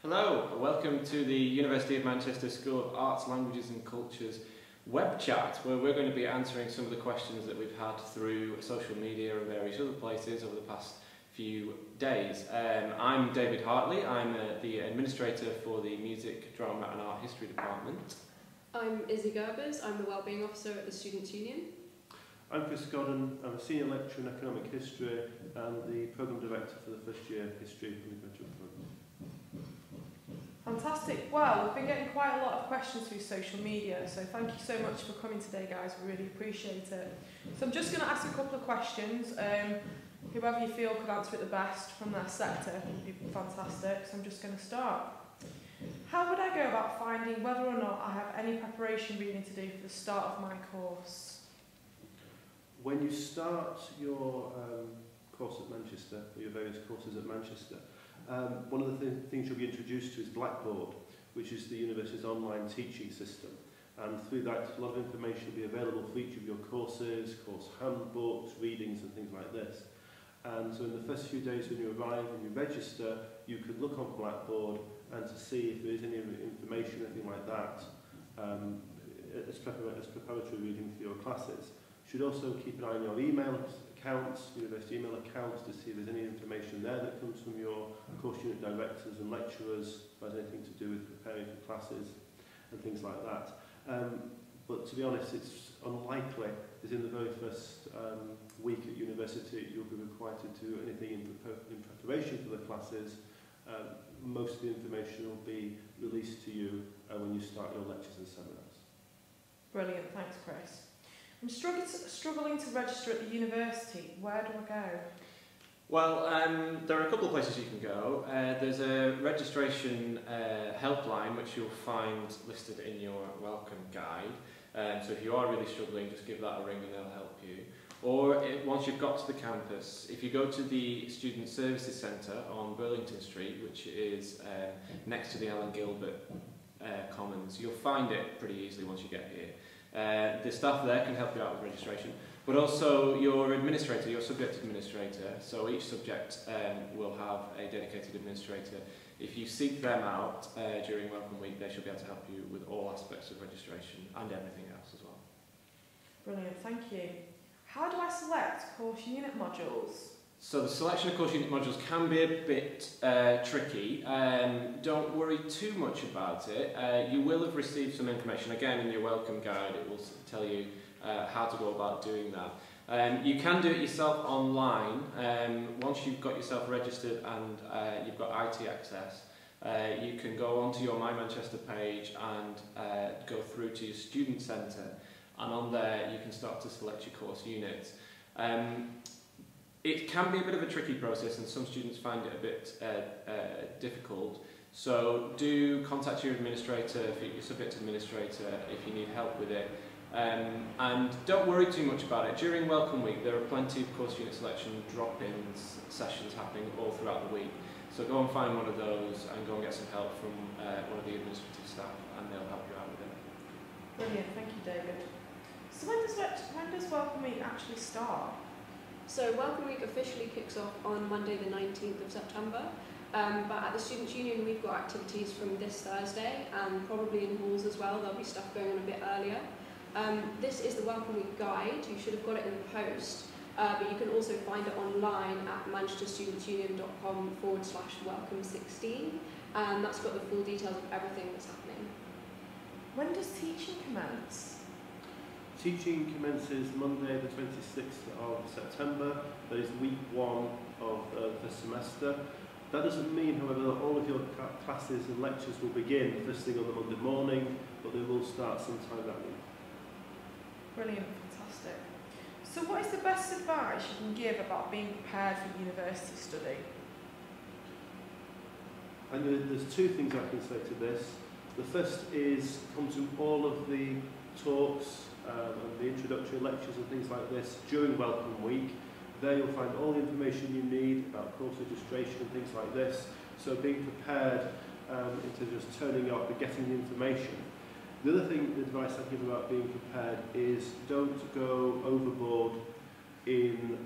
Hello, welcome to the University of Manchester School of Arts, Languages and Culture's Webchat, where we're going to be answering some of the questions that we've had through social media and various other places over the past few days. I'm David Hartley, I'm the administrator for the Music, Drama and Art History Department. I'm Izzy Gurbuz, I'm the Wellbeing Officer at the Students' Union. I'm Godden, I'm a Senior Lecturer in Economic History and the Programme Director for the first year History undergraduate programme. Fantastic. Well, we've been getting quite a lot of questions through social media, so thank you so much for coming today, guys. We really appreciate it. So I'm just going to ask a couple of questions. Whoever you feel could answer it the best from their sector would be fantastic, so I'm just going to start. How would I go about finding whether or not I have any preparation reading to do for the start of my course? When you start your course at Manchester, or your various courses at Manchester, one of the things you'll be introduced to is Blackboard, which is the university's online teaching system. And through that, a lot of information will be available for each of your courses, course handbooks, readings and things like this. And so in the first few days when you arrive and you register, you can look on Blackboard and to see if there is any information, anything like that, as preparatory reading for your classes. You should also keep an eye on your email accounts, university email accounts, to see if there's any information there that comes from your course unit directors and lecturers that has anything to do with preparing for classes and things like that. But to be honest, it's unlikely that in the very first week at university you'll be required to do anything in preparation for the classes. Most of the information will be released to you when you start your lectures and seminars. Brilliant, thanks Chris. I'm struggling to register at the university. Where do I go? Well, there are a couple of places you can go. There's a registration helpline which you'll find listed in your welcome guide. So if you are really struggling, just give that a ring and they'll help you. Or once you've got to the campus, if you go to the Student Services Centre on Burlington Street, which is next to the Alan Gilbert Commons, you'll find it pretty easily once you get here. The staff there can help you out with registration, but also your administrator, your subject administrator. So each subject will have a dedicated administrator. If you seek them out during Welcome Week, they should be able to help you with all aspects of registration and everything else as well. Brilliant, thank you. How do I select course unit modules? So the selection of course unit modules can be a bit tricky. Don't worry too much about it. You will have received some information. Again, in your welcome guide, it will tell you how to go about doing that. You can do it yourself online. Once you've got yourself registered and you've got IT access, you can go onto your My Manchester page and go through to your student centre, and on there you can start to select your course units. It can be a bit of a tricky process and some students find it a bit difficult, so do contact your administrator, your subject administrator, if you need help with it. And don't worry too much about it. During Welcome Week there are plenty of course unit selection drop-ins sessions happening all throughout the week, so go and find one of those and go and get some help from one of the administrative staff and they'll help you out with it. Brilliant, thank you David. So when does Welcome Week actually start? So Welcome Week officially kicks off on Monday the 19th of September, but at the Students' Union we've got activities from this Thursday and probably in halls as well. There'll be stuff going on a bit earlier. This is the Welcome Week guide. You should have got it in the post, but you can also find it online at manchesterstudentsunion.com/welcome16, and that's got the full details of everything that's happening. When does teaching commence? Teaching commences Monday the 26th of September. That is week 1 of the semester. That doesn't mean, however, that all of your classes and lectures will begin first thing on the Monday morning, but they will start sometime that week. Brilliant, fantastic. So what is the best advice you can give about being prepared for university study? And there's two things I can say to this. The first is come to all of the talks and the introductory lectures and things like this during Welcome Week. There you'll find all the information you need about course registration and things like this. So being prepared instead of just turning up and getting the information. The other thing, the advice I give about being prepared is don't go overboard in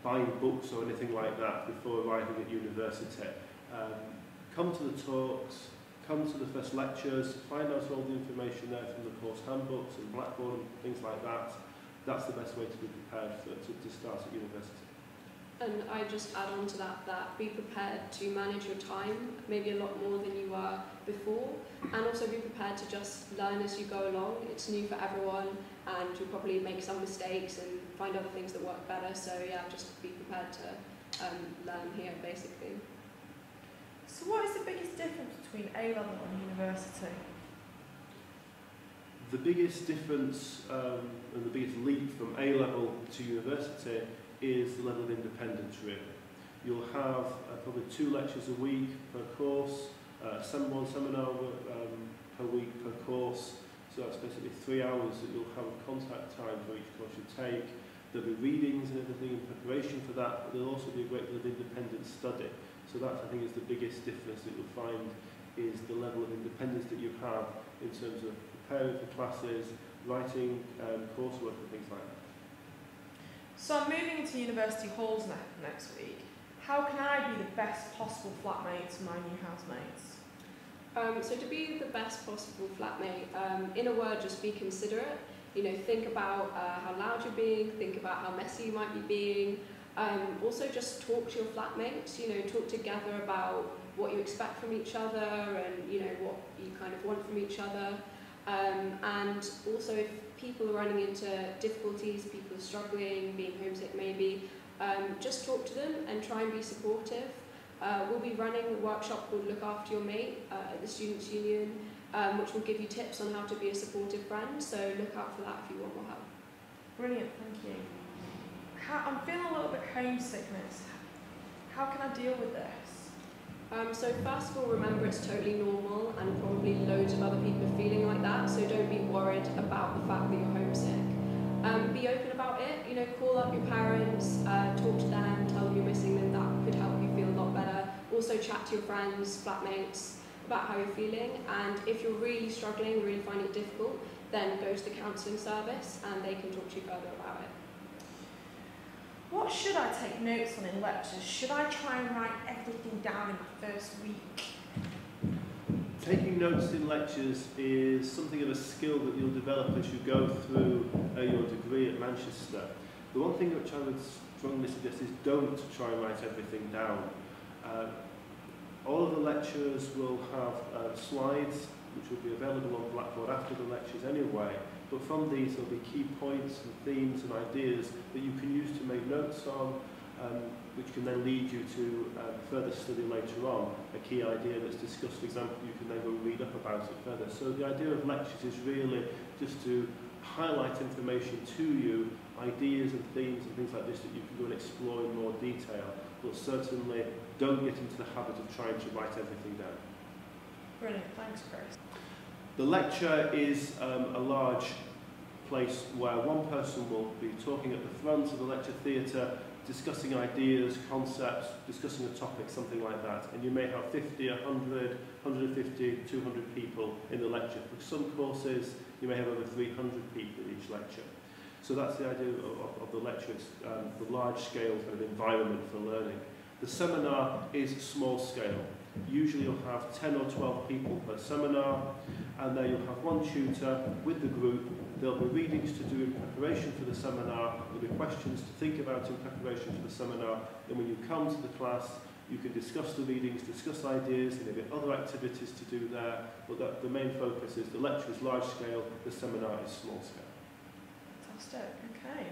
buying books or anything like that before arriving at university. come to the talks, come to the first lectures, find out all the information there from the course handbooks and Blackboard and things like that. That's the best way to be prepared to start at university. And I just add on to that be prepared to manage your time, maybe a lot more than you were before, and also be prepared to just learn as you go along. It's new for everyone, and you'll probably make some mistakes and find other things that work better, so yeah, just be prepared to learn here, basically. So what is the biggest difference between A-level and university? The biggest difference and the biggest leap from A-level to university is the level of independence, really. You'll have probably 2 lectures a week per course, one seminar per week per course, so that's basically 3 hours that you'll have contact time for each course you take. There'll be readings and everything in preparation for that, but there'll also be a great deal of independent study. So that, I think, is the biggest difference that you'll find, is the level of independence that you have in terms of preparing for classes, writing coursework and things like that. So I'm moving into university halls next week. How can I be the best possible flatmate to my new housemates? So to be the best possible flatmate, in a word, just be considerate. You know, think about how loud you're being, think about how messy you might be being. Also just talk to your flatmates, you know, talk together about what you expect from each other and, you know, what you kind of want from each other. And also if people are running into difficulties, people are struggling, being homesick maybe, just talk to them and try and be supportive. We'll be running a workshop called Look After Your Mate at the Students' Union, which will give you tips on how to be a supportive friend, so look out for that if you want more help. Brilliant, thank you. I'm feeling a little bit homesickness. How can I deal with this? So first of all, remember it's totally normal and probably loads of other people are feeling like that, so don't be worried about the fact that you're homesick. Be open about it, you know, call up your parents, talk to them, tell them you're missing them, that could help you feel a lot better. Also chat to your friends, flatmates, about how you're feeling, and if you're really struggling, really finding it difficult, then go to the counselling service and they can talk to you further about it. What should I take notes on in lectures? Should I try and write everything down in the first week? Taking notes in lectures is something of a skill that you'll develop as you go through your degree at Manchester. The one thing which I would strongly suggest is don't try and write everything down. All of the lecturers will have slides which will be available on Blackboard after the lectures anyway, but from these there'll be key points and themes and ideas that you can use to make notes on, which can then lead you to further study later on. A key idea that's discussed, for example, you can then go read up about it further. So the idea of lectures is really just to highlight information to you, ideas and themes and things like this that you can go and explore in more detail, but certainly don't get into the habit of trying to write everything down. Brilliant, thanks Chris. The lecture is a large place where one person will be talking at the front of the lecture theatre, discussing ideas, concepts, discussing a topic, something like that. And you may have 50, 100, 150, 200 people in the lecture. For some courses, you may have over 300 people in each lecture. So that's the idea of the lecture. It's the large-scale kind of environment for learning. The seminar is small scale. Usually you'll have 10 or 12 people per seminar, and then you'll have one tutor with the group. There'll be readings to do in preparation for the seminar, there'll be questions to think about in preparation for the seminar, and when you come to the class, you can discuss the readings, discuss ideas, and there will be other activities to do there, but the main focus is the lecture is large scale, the seminar is small scale. Fantastic, okay.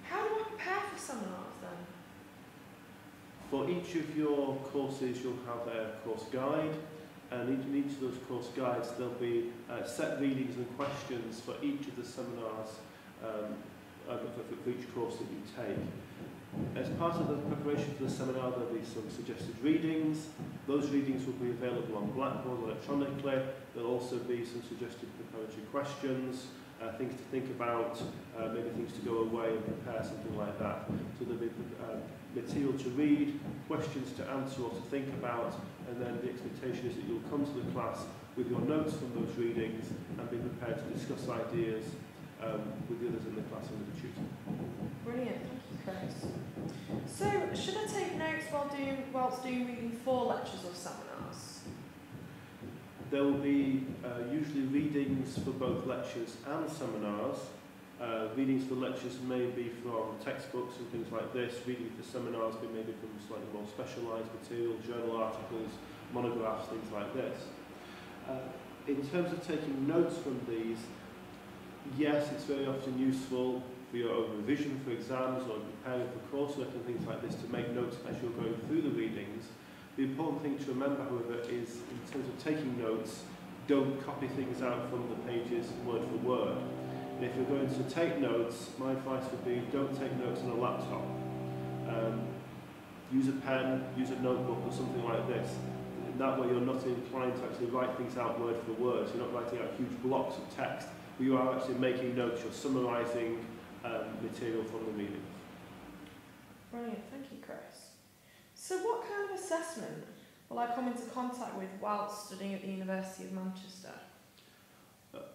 How do I prepare for seminars then? For each of your courses, you'll have a course guide, and in each of those course guides, there'll be set readings and questions for each of the seminars, for each course that you take. As part of the preparation for the seminar, there'll be some suggested readings. Those readings will be available on Blackboard electronically. There'll also be some suggested preparatory questions, things to think about, maybe things to go away and prepare, something like that. So there'll be material to read, questions to answer or to think about, and then the expectation is that you'll come to the class with your notes from those readings and be prepared to discuss ideas with the others in the class and with the tutor. Brilliant, thank you Chris. So, should I take notes whilst doing reading for lectures or seminars? There will be usually readings for both lectures and seminars. Readings for lectures may be from textbooks and things like this. Reading for seminars may be from slightly more specialised material, journal articles, monographs, things like this. In terms of taking notes from these, yes, it's very often useful for your own revision for exams or preparing for coursework and things like this to make notes as you're going through the readings. The important thing to remember, however, is in terms of taking notes, don't copy things out from the pages word for word. And if you're going to take notes, my advice would be don't take notes on a laptop. Use a pen, use a notebook or something like this. In that way you're not inclined to actually write things out word for word. So you're not writing out huge blocks of text, but you are actually making notes, you're summarising material from the readings. Brilliant, thank you, Chris. So what kind of assessment will I come into contact with while studying at the University of Manchester?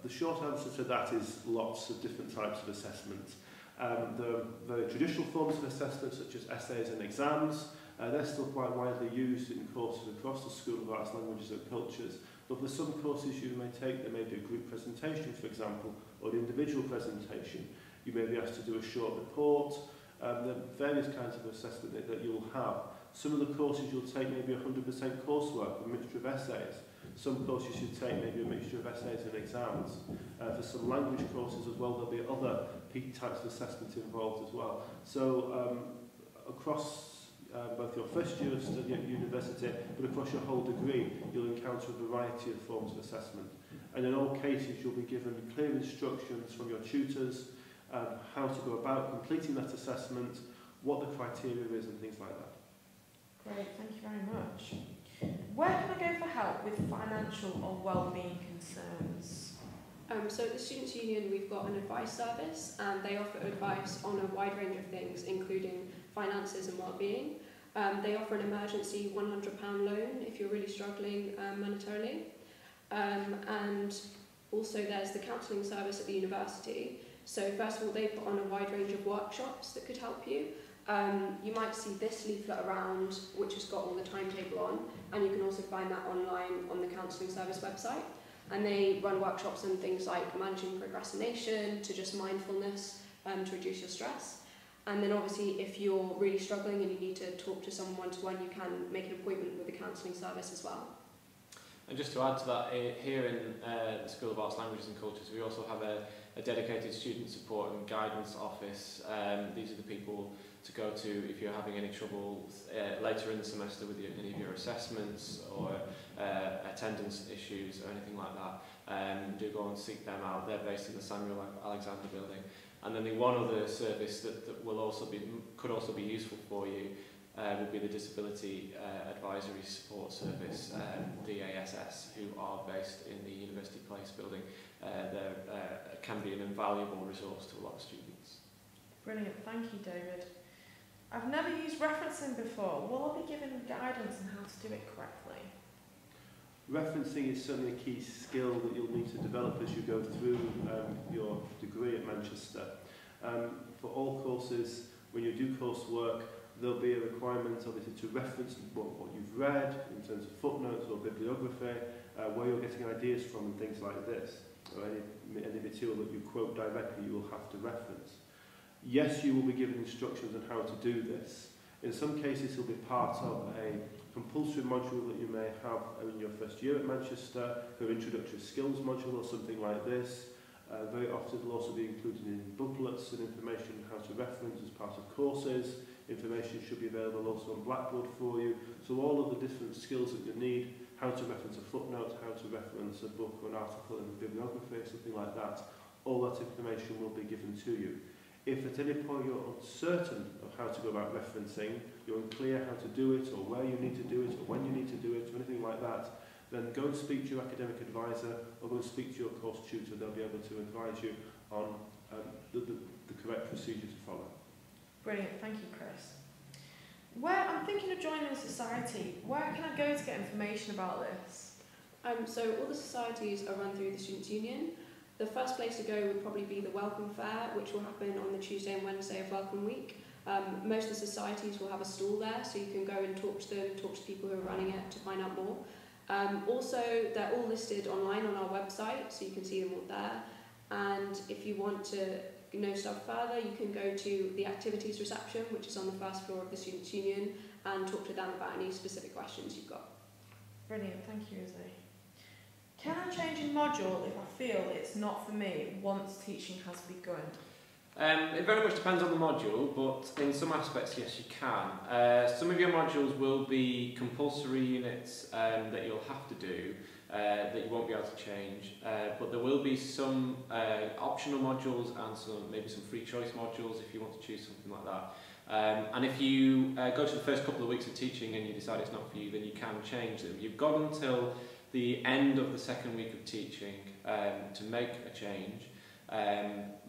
The short answer to that is lots of different types of assessments. There are very traditional forms of assessment such as essays and exams. They're still quite widely used in courses across the School of Arts, Languages and Cultures. But for some courses you may take, there may be a group presentation, for example, or an individual presentation. You may be asked to do a short report. There are various kinds of assessment that you'll have. Some of the courses you'll take may be 100% coursework, a mixture of essays. Some courses you take may be a mixture of essays and exams. For some language courses as well, there'll be other types of assessment involved as well. So across both your first year of study at university, but across your whole degree, you'll encounter a variety of forms of assessment. And in all cases, you'll be given clear instructions from your tutors how to go about completing that assessment, what the criteria is and things like that. Great, thank you very much. Where can I go for help with financial or wellbeing concerns? So at the Students' Union we've got an advice service and they offer advice on a wide range of things including finances and wellbeing. They offer an emergency £100 loan if you're really struggling monetarily. And also there's the counselling service at the university. So first of all they put on a wide range of workshops that could help you. You might see this leaflet around which has got all the timetable on, and you can also find that online on the counselling service website. And they run workshops on things like managing procrastination to just mindfulness to reduce your stress. And then obviously if you're really struggling and you need to talk to someone one-to-one, you can make an appointment with the counselling service as well. And just to add to that, here in the School of Arts, Languages and Cultures, we also have a dedicated student support and guidance office. These are the people to go to if you're having any trouble later in the semester with any of your assessments or attendance issues or anything like that. Do go and seek them out. They're based in the Samuel Alexander building. And then the one other service that will also could also be useful for you would be the Disability Advisory Support Service, DASS, who are based in the University Place building. They can be an invaluable resource to a lot of students. Brilliant, thank you, David. I've never used referencing before. Will I be given guidance on how to do it correctly? Referencing is certainly a key skill that you'll need to develop as you go through your degree at Manchester. For all courses, when you do coursework, there'll be a requirement obviously to reference what you've read in terms of footnotes or bibliography, where you're getting ideas from and things like this, or any material that you quote directly you will have to reference. Yes, you will be given instructions on how to do this. In some cases it will be part of a compulsory module that you may have in your first year at Manchester, your introductory skills module or something like this. Very often it will also be included in booklets and information on how to reference as part of courses. Information should be available also on Blackboard for you. So all of the different skills that you need, how to reference a footnote, how to reference a book or an article in a bibliography, something like that, all that information will be given to you. If at any point you're uncertain of how to go about referencing, you're unclear how to do it or where you need to do it or when you need to do it or anything like that, then go and speak to your academic advisor or go and speak to your course tutor. They'll be able to advise you on the correct procedure to follow. Brilliant, thank you, Chris. I'm thinking of joining a society. Where can I go to get information about this? So all the societies are run through the Students' Union. The first place to go would probably be the Welcome Fair, which will happen on the Tuesday and Wednesday of Welcome Week. Most of the societies will have a stall there, so you can go and talk to them, talk to people who are running it to find out more. Also, they're all listed online on our website, so you can see them all there. And if you want to know stuff further, you can go to the activities reception, which is on the first floor of the Students' Union, and talk to them about any specific questions you've got. Brilliant, thank you, Izzy. Can I change a module if I feel it's not for me once teaching has begun? It very much depends on the module, but in some aspects, yes, you can. Some of your modules will be compulsory units that you'll have to do, that you won't be able to change, but there will be some optional modules and maybe some free choice modules if you want to choose something like that. And if you go to the first couple of weeks of teaching and you decide it's not for you, then you can change them. You've got until the end of the second week of teaching to make a change.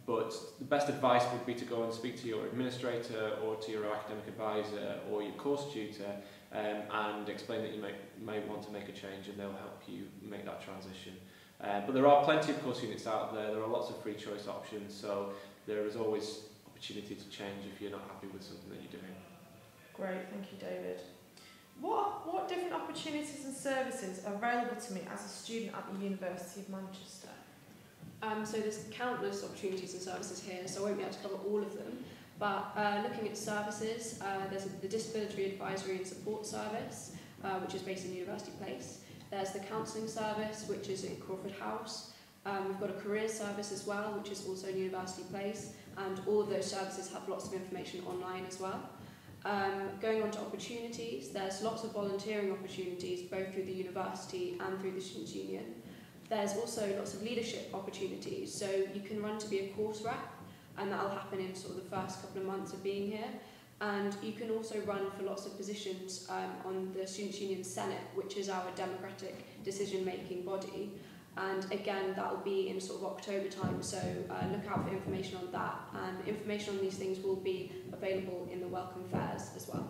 But the best advice would be to go and speak to your administrator or to your academic advisor or your course tutor and explain that you may want to make a change, and they'll help you make that transition. But there are plenty of course units out there. There are lots of free choice options, so there is always opportunity to change if you're not happy with something that you're doing. Great, thank you, David. What different opportunities and services are available to me as a student at the University of Manchester? So there's countless opportunities and services here, so I won't be able to cover all of them. But looking at services, there's the Disability Advisory and Support Service, which is based in University Place. There's the Counselling Service, which is in Crawford House. We've got a Careers Service as well, which is also in University Place, and all of those services have lots of information online as well. Going on to opportunities, there's lots of volunteering opportunities, both through the university and through the Students' Union. There's also lots of leadership opportunities, so you can run to be a course rep, and that'll happen in sort of the first couple of months of being here. And you can also run for lots of positions on the Students' Union Senate, which is our democratic decision-making body. And again, that will be in sort of October time, so look out for information on that. And information on these things will be available in the welcome fairs as well.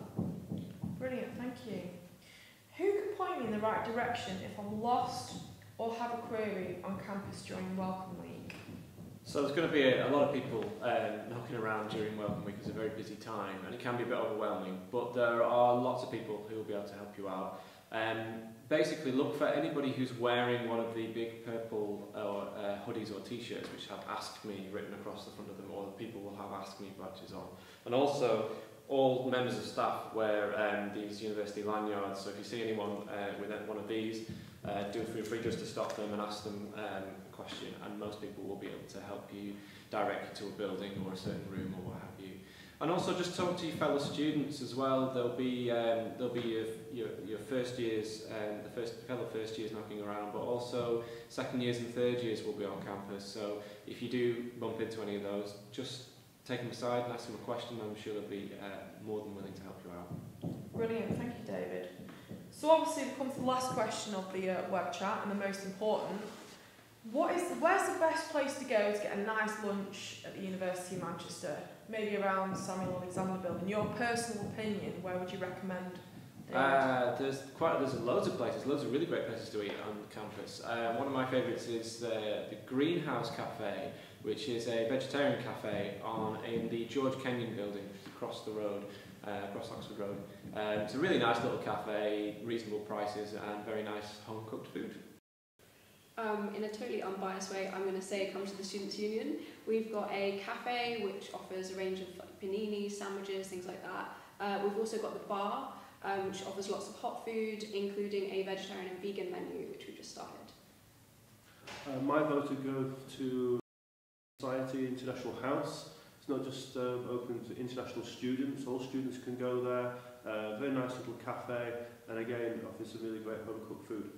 Brilliant, thank you. Who can point me in the right direction if I'm lost or have a query on campus during Welcome Week? So there's going to be a lot of people knocking around during Welcome Week. It's a very busy time and it can be a bit overwhelming, but there are lots of people who will be able to help you out. Basically look for anybody who's wearing one of the big purple hoodies or t-shirts which have Ask Me written across the front of them, or the people will have Ask Me badges on. And also all members of staff wear these university lanyards, so if you see anyone with one of these, do feel free just to stop them and ask them a question, and most people will be able to help you direct you to a building or a certain room or what have you. And also just talk to your fellow students as well. There'll be your first years, fellow first years knocking around, but also second years and third years will be on campus. So if you do bump into any of those, just take them aside and ask them a question. I'm sure they'll be more than willing to help you out. Brilliant, thank you, David. So obviously we've come to the last question of the web chat, and the most important. Where's the best place to go to get a nice lunch at the University of Manchester? Maybe around Samuel Alexander Building. In your personal opinion, where would you recommend? There's loads of places, loads of really great places to eat on campus. One of my favourites is the Greenhouse Cafe, which is a vegetarian cafe in the George Kenyon building, across the road, across Oxford Road. It's a really nice little cafe, reasonable prices, and very nice home-cooked food. In a totally unbiased way, I'm going to say come to the Students' Union. We've got a cafe which offers a range of paninis, sandwiches, things like that. We've also got the bar, which offers lots of hot food, including a vegetarian and vegan menu, which we've just started. My vote would go to Society International House. It's not just open to international students, all students can go there. Very nice little cafe, and again offers some really great home-cooked food.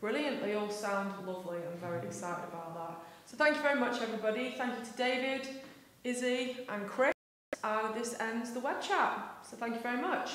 Brilliant, they all sound lovely. I'm very excited about that. So thank you very much, everybody. Thank you to David, Izzy and Chris. And this ends the web chat. So thank you very much.